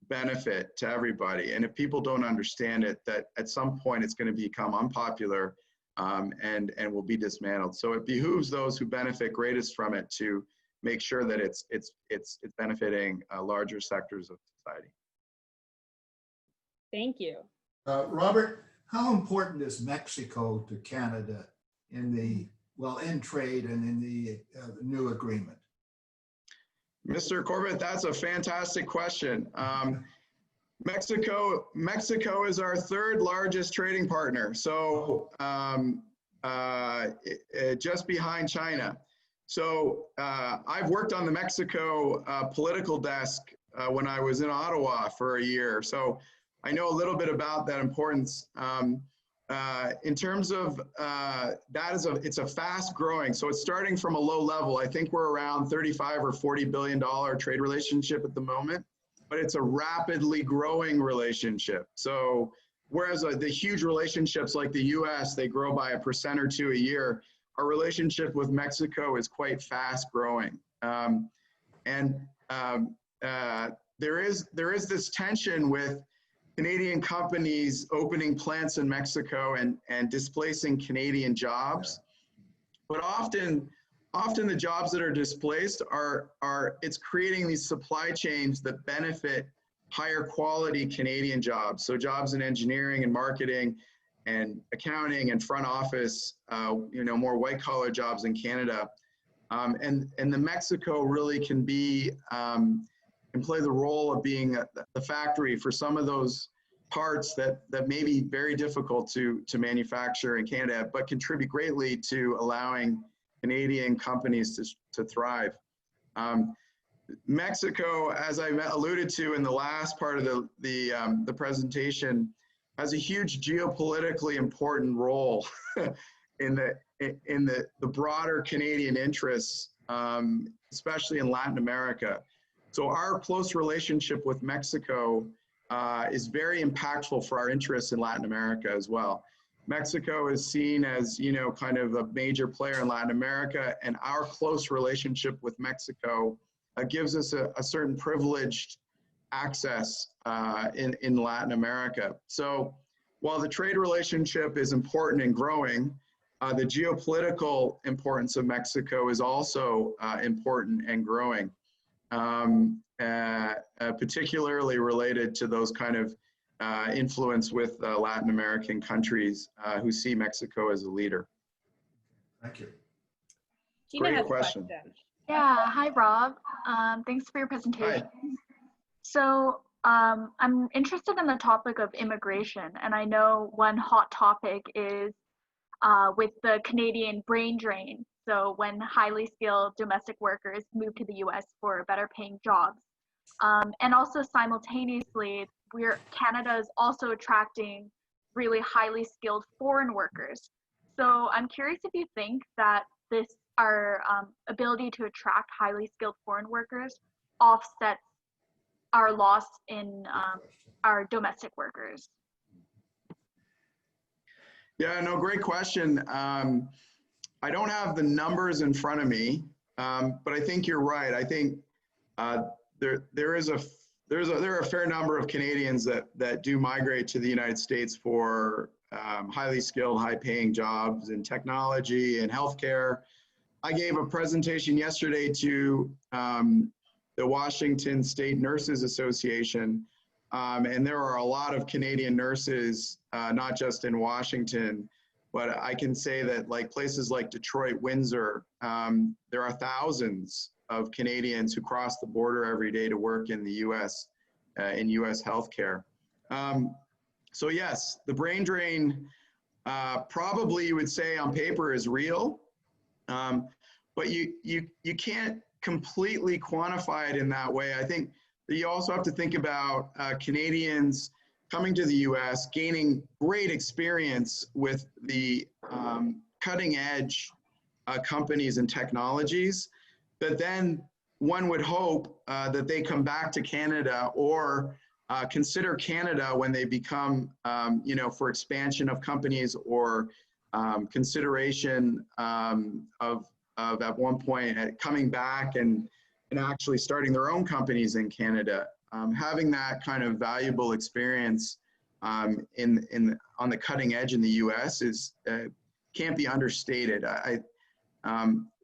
benefit to everybody, and if people don't understand it, that at some point it's going to become unpopular and will be dismantled. So it behooves those who benefit greatest from it to make sure that it's benefiting larger sectors of society. Thank you. Robert, how important is Mexico to Canada in trade and in the new agreement? Mr. Corbett, that's a fantastic question. Mexico is our third largest trading partner, so just behind China. So I've worked on the Mexico political desk when I was in Ottawa for a year, so I know a little bit about that importance. In terms of it's a fast growing, so it's starting from a low level. I think we're around $35 or $40 billion trade relationship at the moment, but it's a rapidly growing relationship. So whereas the huge relationships like the U.S., they grow by 1% or 2% a year, our relationship with Mexico is quite fast growing. There is this tension with Canadian companies opening plants in Mexico and displacing Canadian jobs. But often the jobs that are displaced it's creating these supply chains that benefit higher quality Canadian jobs. So jobs in engineering and marketing and accounting and front office, more white collar jobs in Canada. And the Mexico really can play the role of being the factory for some of those parts that may be very difficult to manufacture in Canada, but contribute greatly to allowing Canadian companies to thrive. Mexico, as I alluded to in the last part of the presentation, has a huge geopolitically important role in the broader Canadian interests especially in Latin America. So our close relationship with Mexico is very impactful for our interests in Latin America as well. Mexico is seen as, you know, kind of a major player in Latin America, and our close relationship with Mexico gives us a certain privileged access in Latin America. So while the trade relationship is important and growing, the geopolitical importance of Mexico is also important and growing, particularly related to those kind of influence with Latin American countries who see Mexico as a leader. Thank you. Gina Great has a question. Yeah, hi Rob. Thanks for your presentation. Hi. So I'm interested in the topic of immigration, and I know one hot topic is with the Canadian brain drain. So when highly skilled domestic workers move to the US for better paying jobs. And also simultaneously, Canada is also attracting really highly skilled foreign workers. So I'm curious if you think that our ability to attract highly skilled foreign workers offsets our loss in our domestic workers. Yeah, no, great question. I don't have the numbers in front of me, but I think you're right. I think there are a fair number of Canadians that do migrate to the United States for highly skilled, high-paying jobs in technology and healthcare. I gave a presentation yesterday to the Washington State Nurses Association, and there are a lot of Canadian nurses, not just in Washington, but I can say that like places like Detroit, Windsor, there are thousands of Canadians who cross the border every day to work in the US, in US healthcare. So yes, the brain drain probably you would say on paper is real, but you can't completely quantify it in that way. I think that you also have to think about Canadians coming to the US, gaining great experience with the cutting edge companies and technologies, that then one would hope that they come back to Canada or consider Canada when they become, you know, for expansion of companies or consideration of at one point coming back and actually starting their own companies in Canada. Having that kind of valuable experience on the cutting edge in the US is can't be understated.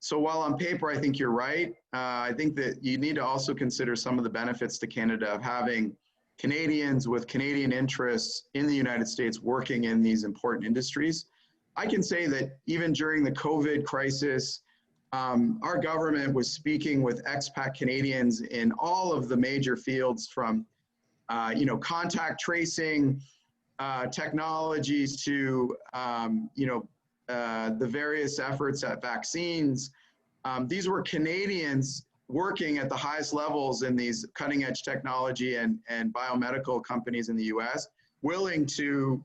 So while on paper I think you're right, I think that you need to also consider some of the benefits to Canada of having Canadians with Canadian interests in the United States working in these important industries. I can say that even during the COVID crisis, our government was speaking with expat Canadians in all of the major fields from, you know, contact tracing technologies to, you know, the various efforts at vaccines. These were Canadians working at the highest levels in these cutting edge technology and biomedical companies in the US, willing to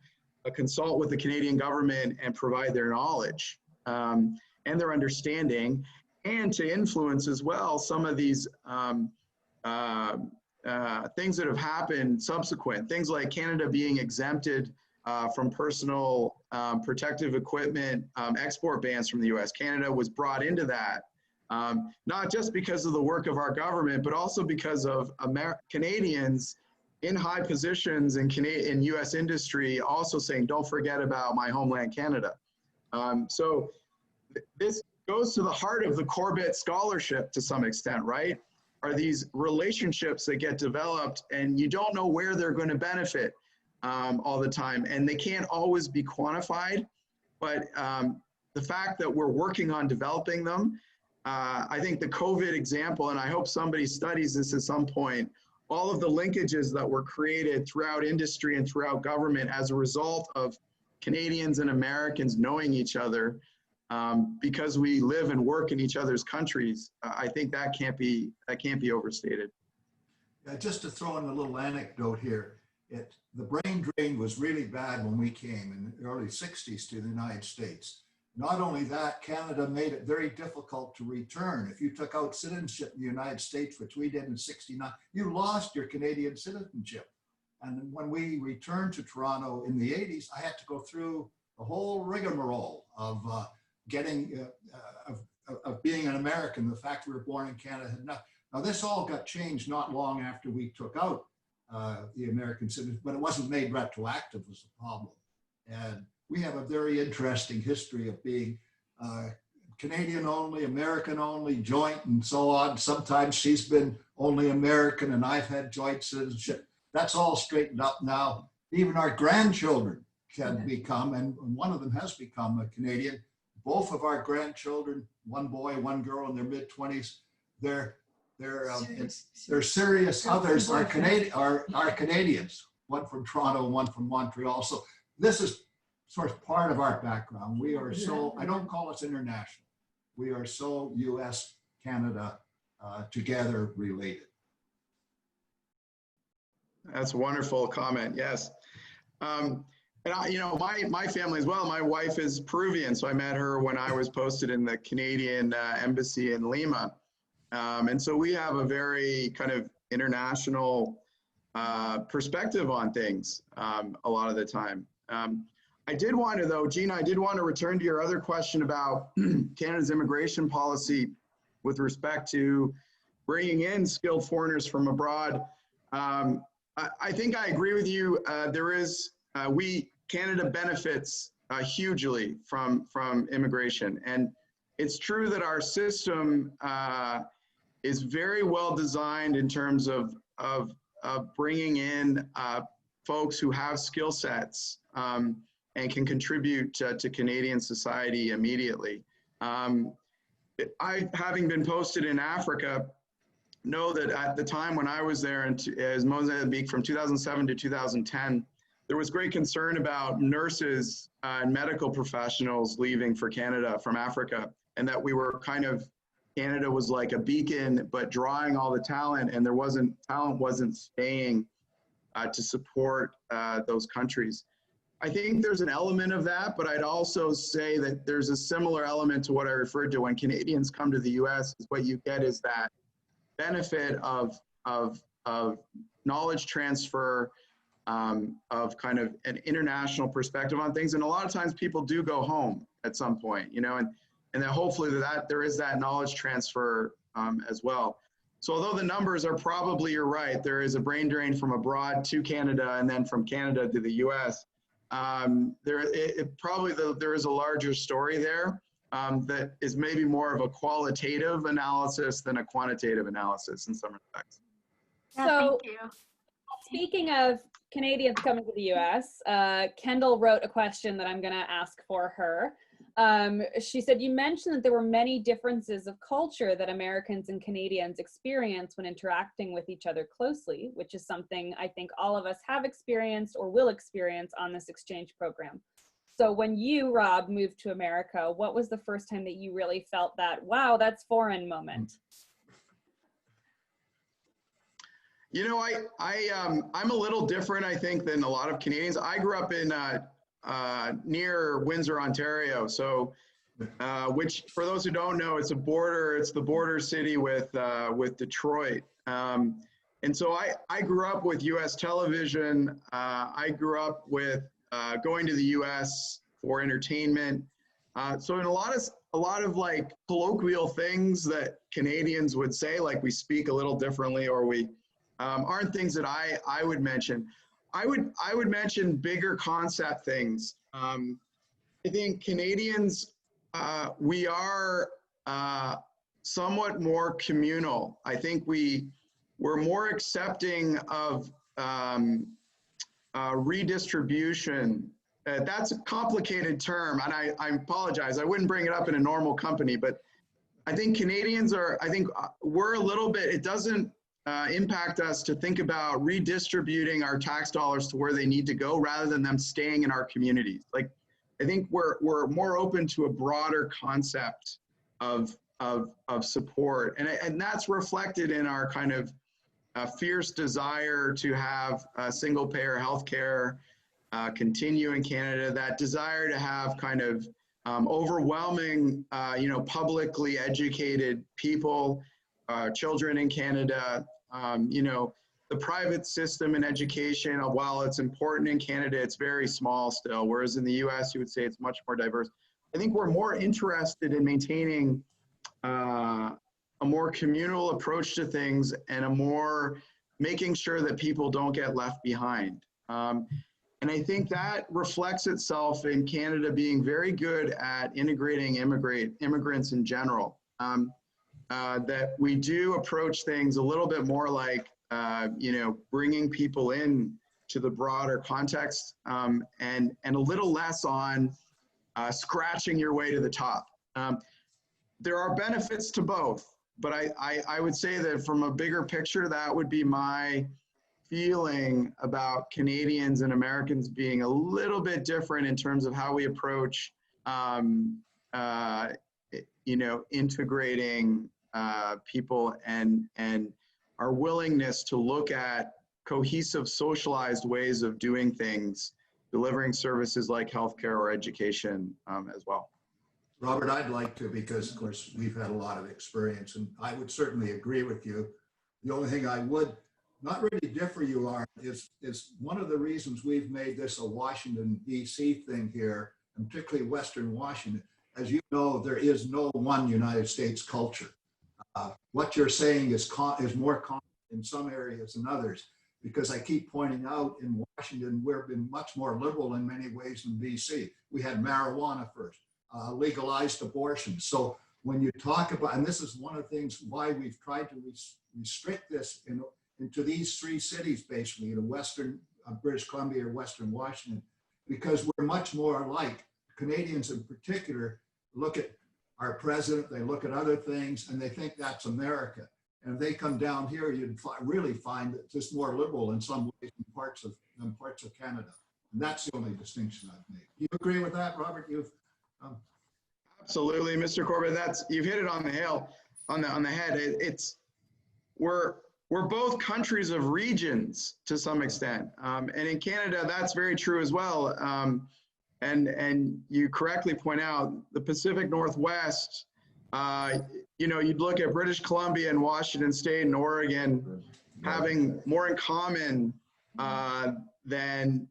consult with the Canadian government and provide their knowledge and their understanding, and to influence as well some of these things that have happened subsequent, things like Canada being exempted from personal protective equipment export bans from the US. Canada was brought into that, not just because of the work of our government, but also because of Canadians in high positions in US industry also saying, don't forget about my homeland, Canada. So this goes to the heart of the Corbett scholarship to some extent, right? Are these relationships that get developed and you don't know where they're going to benefit all the time, and they can't always be quantified, but the fact that we're working on developing them, I think the COVID example, and I hope somebody studies this at some point, all of the linkages that were created throughout industry and throughout government as a result of Canadians and Americans knowing each other, because we live and work in each other's countries, I think that can't be overstated. Just to throw in a little anecdote here, the brain drain was really bad when we came in the early 60s to the United States. Not only that, Canada made it very difficult to return. If you took out citizenship in the United States, which we did in '69, you lost your Canadian citizenship. And when we returned to Toronto in the '80s, I had to go through the whole rigmarole of of being an American. The fact we were born in Canada had not. Now this all got changed not long after we took out the American citizenship, but it wasn't made retroactive was the problem. And we have a very interesting history of being Canadian only, American only, joint, and so on. Sometimes she's been only American and I've had joint citizenship. That's all straightened up now. Even our grandchildren can become, and one of them has become a Canadian. Both of our grandchildren, one boy, one girl in their mid-20s, they're serious. Others are Canadians, one from Toronto, one from Montreal. So this is sort of part of our background. We are so, I don't call us international. We are so US, Canada, together related. That's a wonderful comment, yes. And my family as well, my wife is Peruvian, so I met her when I was posted in the Canadian embassy in Lima. And so we have a very kind of international perspective on things a lot of the time. I did want to though, Gina, I did want to return to your other question about Canada's immigration policy with respect to bringing in skilled foreigners from abroad. I think I agree with you. Canada benefits hugely from immigration. And it's true that our system is very well designed in terms of bringing in folks who have skill sets and can contribute to Canadian society immediately. Having been posted in Africa, know that at the time when I was there, as Mozambique from 2007 to 2010, there was great concern about nurses and medical professionals leaving for Canada from Africa, and that we were Canada was like a beacon, but drawing all the talent, and talent wasn't staying to support those countries. I think there's an element of that, but I'd also say that there's a similar element to what I referred to when Canadians come to the US. What you get is that benefit of knowledge transfer, of kind of an international perspective on things. And a lot of times people do go home at some point, and then hopefully there is that knowledge transfer as well. So although the numbers are probably, you're right, there is a brain drain from abroad to Canada and then from Canada to the US. There is a larger story there that is maybe more of a qualitative analysis than a quantitative analysis in some respects. Yeah, So, thank you. speaking of Canadians coming to the US, Kendall wrote a question that I'm going to ask for her. She said, you mentioned that there were many differences of culture that Americans and Canadians experience when interacting with each other closely, which is something I think all of us have experienced or will experience on this exchange program. So when you, Rob, moved to America, what was the first time that you really felt that, wow, that's foreign moment? I'm a little different, I think, than a lot of Canadians. I grew up in near Windsor, Ontario. So, which for those who don't know, it's the border city with Detroit. And so I grew up with US television. I grew up with going to the US for entertainment. So in a lot of like colloquial things that Canadians would say, like we speak a little differently, or we aren't things that I would mention. I would mention bigger concept things. I think Canadians, we are somewhat more communal. I think we're more accepting of redistribution. That's a complicated term, and I apologize. I wouldn't bring it up in a normal company, but I think Canadians we're a little bit, it doesn't impact us to think about redistributing our tax dollars to where they need to go rather than them staying in our communities. Like, I think we're more open to a broader concept of support, and that's reflected in our kind of fierce desire to have single payer healthcare continue in Canada, that desire to have kind of overwhelming, publicly educated people, children in Canada. The private system in education, while it's important in Canada, it's very small still, whereas in the US, you would say it's much more diverse. I think we're more interested in maintaining a more communal approach to things and a more making sure that people don't get left behind. And I think that reflects itself in Canada being very good at integrating immigrants in general. That we do approach things a little bit more like, bringing people in to the broader context, and a little less on scratching your way to the top. There are benefits to both, but I would say that from a bigger picture, that would be my feeling about Canadians and Americans being a little bit different in terms of how we approach, integrating people and our willingness to look at cohesive, socialized ways of doing things, delivering services like healthcare or education as well. Robert, I'd like to, because of course we've had a lot of experience, and I would certainly agree with you. The only thing I would not really differ you on is one of the reasons we've made this a Washington, D.C. thing here, and particularly Western Washington. As you know, there is no one United States culture. What you're saying is more common in some areas than others, because I keep pointing out in Washington, we've been much more liberal in many ways than BC. We had marijuana first, legalized abortion. So when you talk about, and this is one of the things why we've tried to restrict this into these three cities, basically, in Western British Columbia or Western Washington, because we're much more alike. Canadians in particular look at our president, they look at other things, and they think that's America. And if they come down here, you'd really find that it's more liberal in some ways than parts of Canada. And that's the only distinction I've made. Do you agree with that, Robert? Absolutely, Mr. Corbett. You've hit it on the head. We're both countries of regions to some extent, and in Canada, that's very true as well. And you correctly point out the Pacific Northwest. You'd look at British Columbia and Washington State and Oregon having more in common than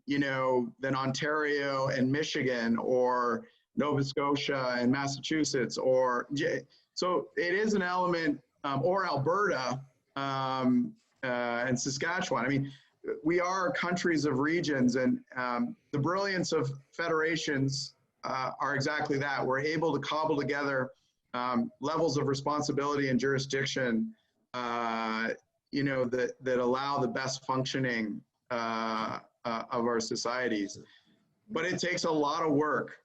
Ontario and Michigan, or Nova Scotia and Massachusetts, so it is an element, or Alberta and Saskatchewan. I mean, we are countries of regions, and the brilliance of federations are exactly that. We're able to cobble together levels of responsibility and jurisdiction, that allow the best functioning of our societies. But it takes a lot of work.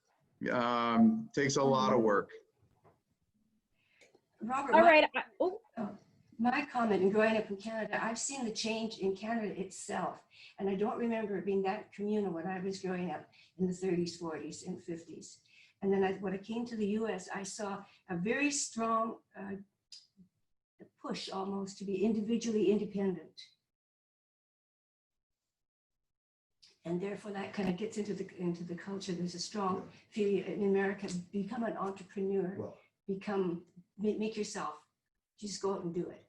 Robert, All right. My comment in growing up in Canada, I've seen the change in Canada itself. And I don't remember it being that communal when I was growing up in the 30s, 40s, and 50s. And then when I came to the US, I saw a very strong push almost to be individually independent. And therefore that kind of gets into the culture. There's a strong feeling in America, become an entrepreneur, make yourself, just go out and do it.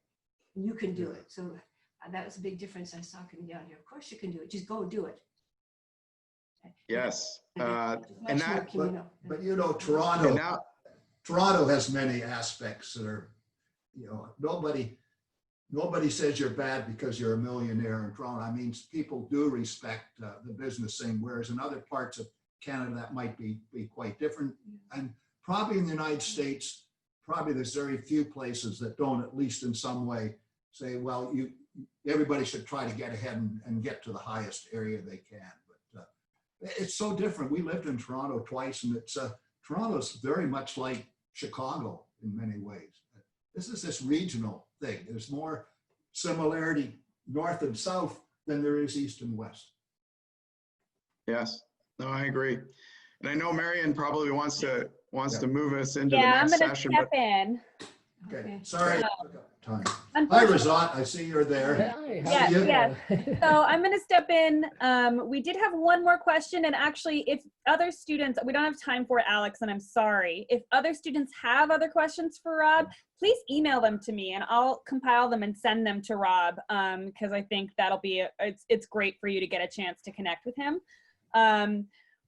You can do it. So that was a big difference I saw coming down here. Of course you can do it, just go do it. Yes. But Toronto has many aspects that are, nobody says you're bad because you're a millionaire in Toronto. I mean, people do respect the business thing, whereas in other parts of Canada, that might be quite different. And probably in the United States, probably there's very few places that don't, at least in some way, say, well, everybody should try to get ahead and get to the highest area they can. But it's so different. We lived in Toronto twice, and Toronto's very much like Chicago in many ways. This is this regional thing. There's more similarity north and south than there is east and west. Yes, no, I agree. And I know Marion probably wants to move us into the next session. I'm going to step in. Okay, sorry. Time. Hi, Unfortunately- Razat. I see you're there. Hi, how Yes, are you? yes. So I'm going to step in. We did have one more question, and actually, if other students, we don't have time for it, Alex, and I'm sorry. If other students have other questions for Rob, please email them to me, and I'll compile them and send them to Rob, because I think that'll be it's great for you to get a chance to connect with him.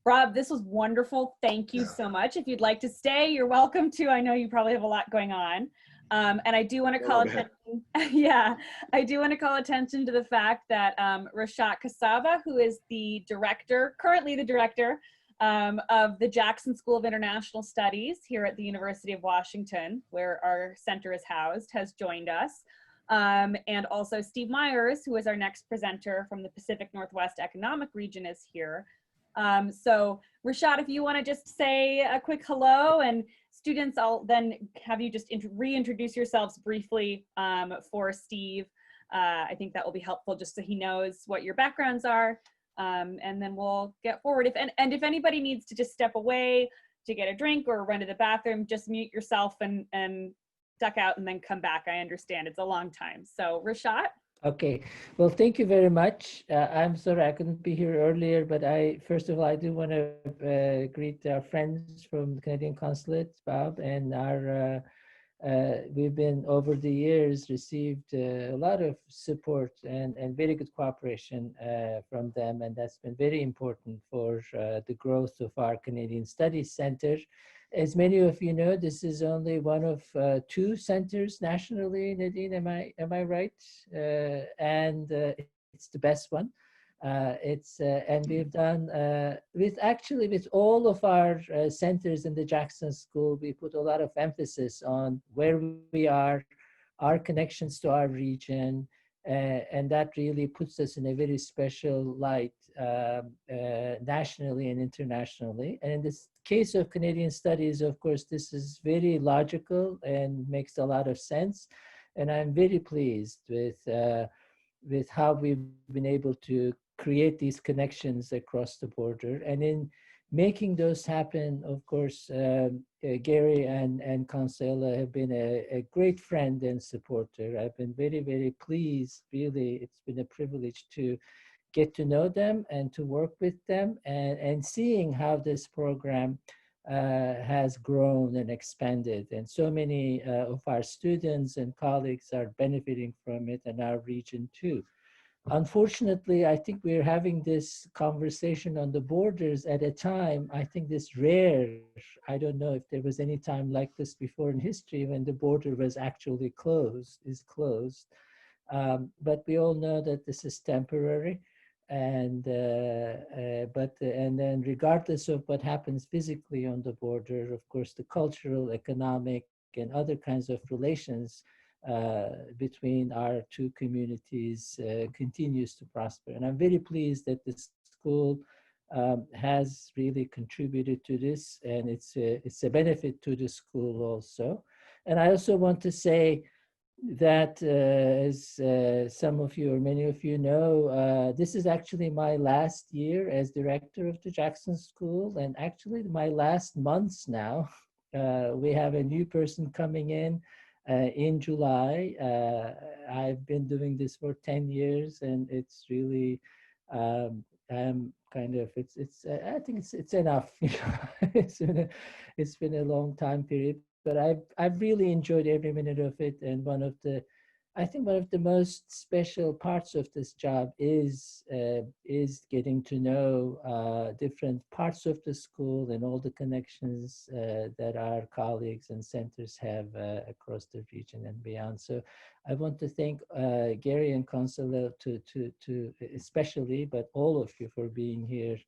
Rob, this was wonderful. Thank you so much. If you'd like to stay, you're welcome to. I know you probably have a lot going on. And I do want to call attention, yeah, I do want to call attention to the fact that Rashat Kasaba, who is the director, currently the director of the Jackson School of International Studies here at the University of Washington, where our center is housed, has joined us. And also Steve Myers, who is our next presenter from the Pacific Northwest Economic Region, is here. So Rashat, if you want to just say a quick hello, and students, I'll then have you just reintroduce yourselves briefly for Steve. I think that will be helpful just so he knows what your backgrounds are, and then we'll get forward. And if anybody needs to just step away to get a drink or run to the bathroom, just mute yourself and duck out and then come back. I understand it's a long time. So Rashat. Okay, well, thank you very much. I'm sorry I couldn't be here earlier, but first of all, I do want to greet our friends from the Canadian Consulate, Bob, and we've been over the years received a lot of support and very good cooperation from them, and that's been very important for the growth of our Canadian Studies Center. As many of you know, this is only one of 2 centers nationally, Nadine, am I right? And it's the best one. And we've done, with all of our centers in the Jackson School, we put a lot of emphasis on where we are, our connections to our region, and that really puts us in a very special light nationally and internationally. And in this case of Canadian Studies, of course, this is very logical and makes a lot of sense. And I'm very pleased with how we've been able to create these connections across the border. And in making those happen, of course, Gary and Consuelo have been a great friend and supporter. I've been very, very pleased. Really, it's been a privilege to get to know them and to work with them, and seeing how this program has grown and expanded. And so many of our students and colleagues are benefiting from it, and our region too. Unfortunately, I think we're having this conversation on the borders at a time, I think this rare. I don't know if there was any time like this before in history when the border was actually closed. But we all know that this is temporary. And then regardless of what happens physically on the border, of course, the cultural, economic, and other kinds of relations between our 2 communities continues to prosper. And I'm very pleased that the school has really contributed to this, and it's a benefit to the school also. And I also want to say that as some of you or many of you know, this is actually my last year as director of the Jackson School, and actually my last months now. We have a new person coming in July. I've been doing this for 10 years, and it's really I'm kind of I think it's enough. It's been a long time period, but I've really enjoyed every minute of it. And I think one of the most special parts of this job is getting to know different parts of the school and all the connections that our colleagues and centers have across the region and beyond. So I want to thank Gary and Consuelo to especially, but all of you for being here.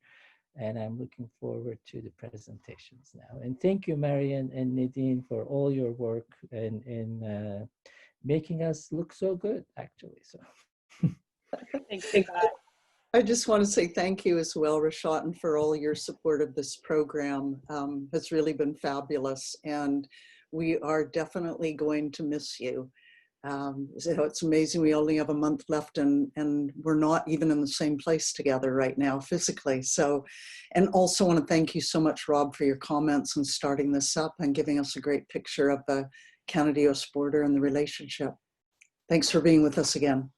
And I'm looking forward to the presentations now. And thank you, Marian and Nadine, for all your work in making us look so good, actually. So, Thanks. I just want to say thank you as well, Rashat, and for all your support of this program. It's really been fabulous, and we are definitely going to miss you. So it's amazing we only have a month left, and we're not even in the same place together right now physically. So, and also want to thank you so much, Rob, for your comments and starting this up and giving us a great picture of the Canada-U.S. border and the relationship. Thanks for being with us again.